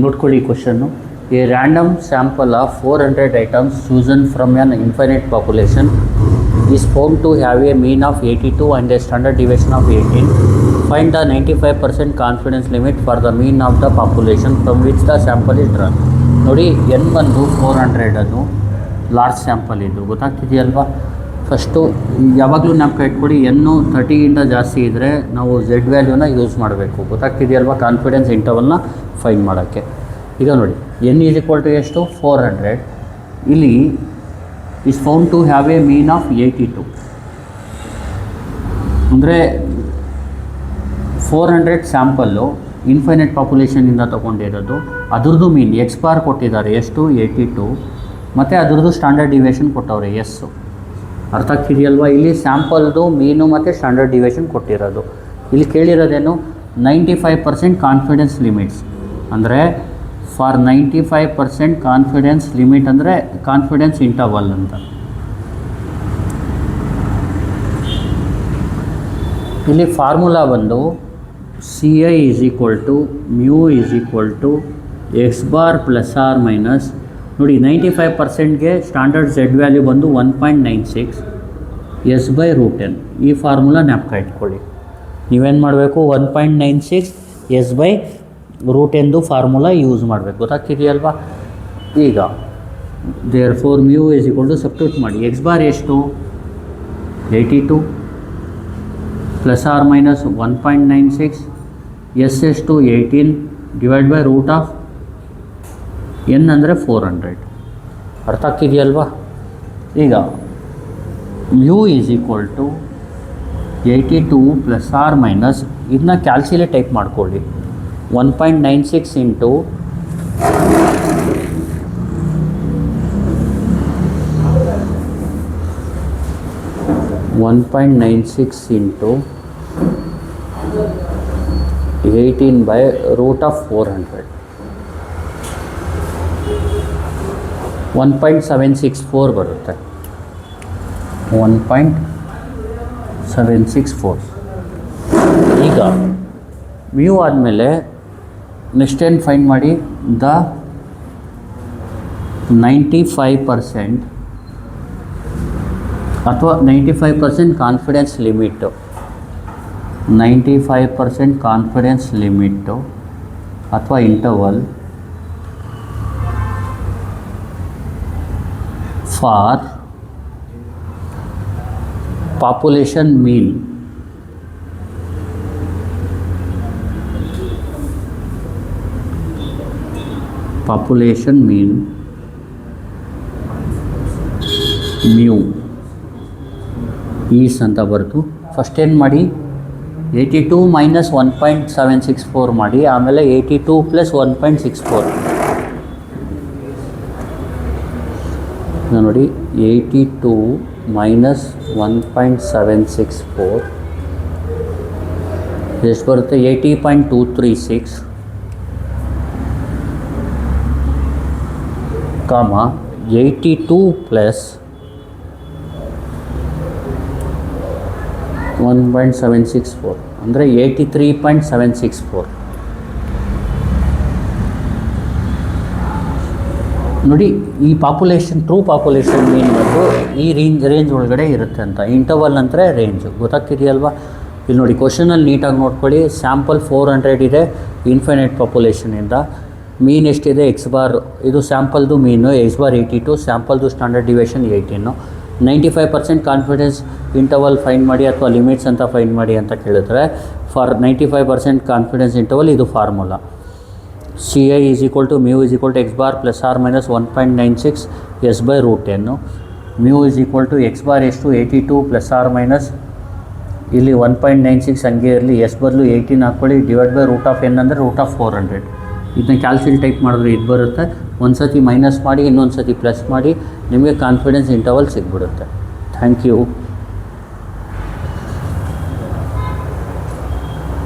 ನೋಡ್ಕೊಳ್ಳಿ question. A random sample of 400 items chosen from on infinite population is found to have a mean of 82 and a standard deviation of 18. Find the 95% confidence limit for the mean of the population from which the sample is drawn. ನೋಡಿ N ಬಂದು 400 ಅದು large sample ಇದು ಗೊತ್ತಾಗ್ತಿದೆಯಲ್ವಾ. First ಯಾವಾಗಲೂ ನಾವು ಇಟ್ಕೊಳ್ಳಿ, ಎನ್ನು 30ಗಿಂತ ಜಾಸ್ತಿ ಇದ್ದರೆ ನಾವು ಝೆಡ್ ವ್ಯಾಲ್ಯೂನ ಯೂಸ್ ಮಾಡಬೇಕು. ಗೊತ್ತಾಗ್ತಿದೆಯಲ್ವಾ ಕಾನ್ಫಿಡೆನ್ಸ್ ಇಂಟರ್ವಲ್ನ ಫೈಂಡ್ ಮಾಡೋಕ್ಕೆ. ಈಗ ನೋಡಿ ಎನ್ ಈಸ್ ಈಕ್ವಲ್ ಟು ಎಷ್ಟು 400, ಇಲ್ಲಿ is found to have a mean of 82. ಅಂದರೆ 400 ಸ್ಯಾಂಪಲ್ಲು ಇನ್ಫೈನೈಟ್ ಪಾಪ್ಯುಲೇಷನಿಂದ ತೊಗೊಂಡಿರೋದು, ಅದ್ರದ್ದು ಮೀನ್ ಎಕ್ಸ್ ಬಾರ್ ಕೊಟ್ಟಿದ್ದಾರೆ ಎಷ್ಟು 82, ಮತ್ತು ಅದ್ರದ್ದು ಸ್ಟ್ಯಾಂಡರ್ಡ್ ಡಿವಿಯೇಷನ್ ಕೊಟ್ಟವ್ರೆ ಎಸ್ಸು. ಅರ್ಥ ಆಗ್ತಿದೆಯಲ್ವಾ. ಇಲ್ಲಿ ಸ್ಯಾಂಪಲ್ದು ಮೀನು ಮತ್ತು ಸ್ಟ್ಯಾಂಡರ್ಡ್ ಡಿವಿಯೇಷನ್ ಕೊಟ್ಟಿರೋದು. ಇಲ್ಲಿ ಕೇಳಿರೋದೇನು 95% ಕಾನ್ಫಿಡೆನ್ಸ್ ಲಿಮಿಟ್ಸ್. ಅಂದರೆ ಫಾರ್ 95% ಕಾನ್ಫಿಡೆನ್ಸ್ ಲಿಮಿಟ್ ಅಂದರೆ ಕಾನ್ಫಿಡೆನ್ಸ್ ಇಂಟರ್ವಲ್ ಅಂತ. ಇಲ್ಲಿ ಫಾರ್ಮುಲಾ ಬಂದು C I is equal to mu is equal to X bar plus or minus. ನೋಡಿ 95%ಗೆ ಸ್ಟ್ಯಾಂಡರ್ಡ್ ಝೆಡ್ ವ್ಯಾಲ್ಯೂ ಬಂದು 1.96 ಎಸ್ ಬೈ ರೂಟ್ ಎನ್. ಈ ಫಾರ್ಮುಲಾ ಜ್ಞಾಪಕ ಇಟ್ಕೊಳ್ಳಿ. ನೀವೇನು ಮಾಡಬೇಕು 1.96 ಎಸ್ ಬೈ ರೂಟ್ ಎಂದು ಫಾರ್ಮುಲಾ ಯೂಸ್ ಮಾಡಬೇಕು. ಗೊತ್ತಾಗ್ತಿದೆಯಲ್ವಾ. ಈಗ therefore mu is equal to substitute ಮಾಡಿ. ಎಕ್ಸ್ ಬಾರ್ ಎಷ್ಟು 82 ಪ್ಲಸ್ ಆರ್ ಮೈನಸ್ 1.96, ಎಸ್ ಎಷ್ಟು 18 divide by root of N ಅಂದರೆ 400. ಅರ್ಥ ಆಗ್ತಿದೆಯಲ್ವಾ. ಈಗ mu is equal to 82 plus or minus, ಇದನ್ನ ಕ್ಯಾಲ್ಸಿಲೇಟ್ ಟೈಪ್ ಮಾಡ್ಕೊಳ್ಳಿ. 1.96 ಇಂಟು 18 ಬೈ ರೂಟ್ ಆಫ್ 400, 1.764 ಬರುತ್ತೆ. 1.764. ಈಗ ಮ್ಯೂ ಆದಮೇಲೆ ನೆಕ್ಸ್ಟ್ ಏನು ಫೈಂಡ್ ಮಾಡಿ, ದ 95% ಅಥವಾ 95% ಕಾನ್ಫಿಡೆನ್ಸ್ ಲಿಮಿಟು, 95% ಕಾನ್ಫಿಡೆನ್ಸ್ ಲಿಮಿಟು ಅಥವಾ interval for population mean. Population mean mu is ಅಂತ ಬರೆದು ಫಸ್ಟ್ ಏನು ಮಾಡಿ 82 ಮೈನಸ್ 1.764 ಮಾಡಿ, ಆಮೇಲೆ 82 ಪ್ಲಸ್ 1.64 ನೋಡಿ. 82 ಮೈನಸ್ 1.764 ಎಷ್ಟು ಬರುತ್ತೆ 80.236 ಕಾಮ 82 ಪ್ಲಸ್ 1.764 ಅಂದರೆ 83.764. ನೋಡಿ ಈ ಪಾಪ್ಯುಲೇಷನ್ ಟ್ರೂ ಪಾಪ್ಯುಲೇಷನ್ ಮೀನ್ ಬಂದು ಈ ರೇಂಜ್ ಒಳಗಡೆ ಇರುತ್ತೆ ಅಂತ. ಇಂಟರ್ವಲ್ ಅಂದರೆ ರೇಂಜು. ಗೊತ್ತಾಗ್ತಿದೆಯಲ್ವಾ. ಇಲ್ಲಿ ನೋಡಿ ಕ್ವಶನಲ್ಲಿ ನೀಟಾಗಿ ನೋಡ್ಕೊಳ್ಳಿ. ಸ್ಯಾಂಪಲ್ 400 ಇದೆ ಇನ್ಫೈನೈಟ್ ಪಾಪ್ಯುಲೇಷನಿಂದ. ಮೀನ್ ಎಷ್ಟಿದೆ ಎಕ್ಸ್ ಬಾರ್, ಇದು ಸ್ಯಾಂಪಲ್ದು ಮೀನು ಎಕ್ಸ್ ಬಾರ್ 82, ಸ್ಯಾಂಪಲ್ದು standard deviation 18. 95% confidence interval find ಮಾಡಿ ಅಥವಾ ಲಿಮಿಟ್ಸ್ ಅಂತ ಫೈಂಡ್ ಮಾಡಿ ಅಂತ ಕೇಳಿದ್ರೆ, ಫಾರ್ 95% ಕಾನ್ಫಿಡೆನ್ಸ್ ಇಂಟರ್ವಲ್ ಇದು formula. C I is equal to mu is equal to X bar plus or minus 1.96 S by root n. Mu is equal to X bar ಎಷ್ಟು 82 plus or minus, ಇಲ್ಲಿ 1.96 ಹಂಗೆ ಇರಲಿ, S ಬದಲು 18 ಹಾಕ್ಕೊಳ್ಳಿ, divide by root of N ಅಂದರೆ root of 400. ಇದನ್ನ ಕ್ಯಾಲ್ಸಿಲ್ type ಮಾಡಿದ್ರೆ ಇದು ಬರುತ್ತೆ. ಒಂದು ಸತಿ ಮೈನಸ್ ಮಾಡಿ ಇನ್ನೊಂದು ಸತಿ ಪ್ಲಸ್ ಮಾಡಿ, ನಿಮಗೆ ಕಾನ್ಫಿಡೆನ್ಸ್ ಇಂಟರ್ವಲ್ ಸಿಗ್ಬಿಡುತ್ತೆ. Thank you.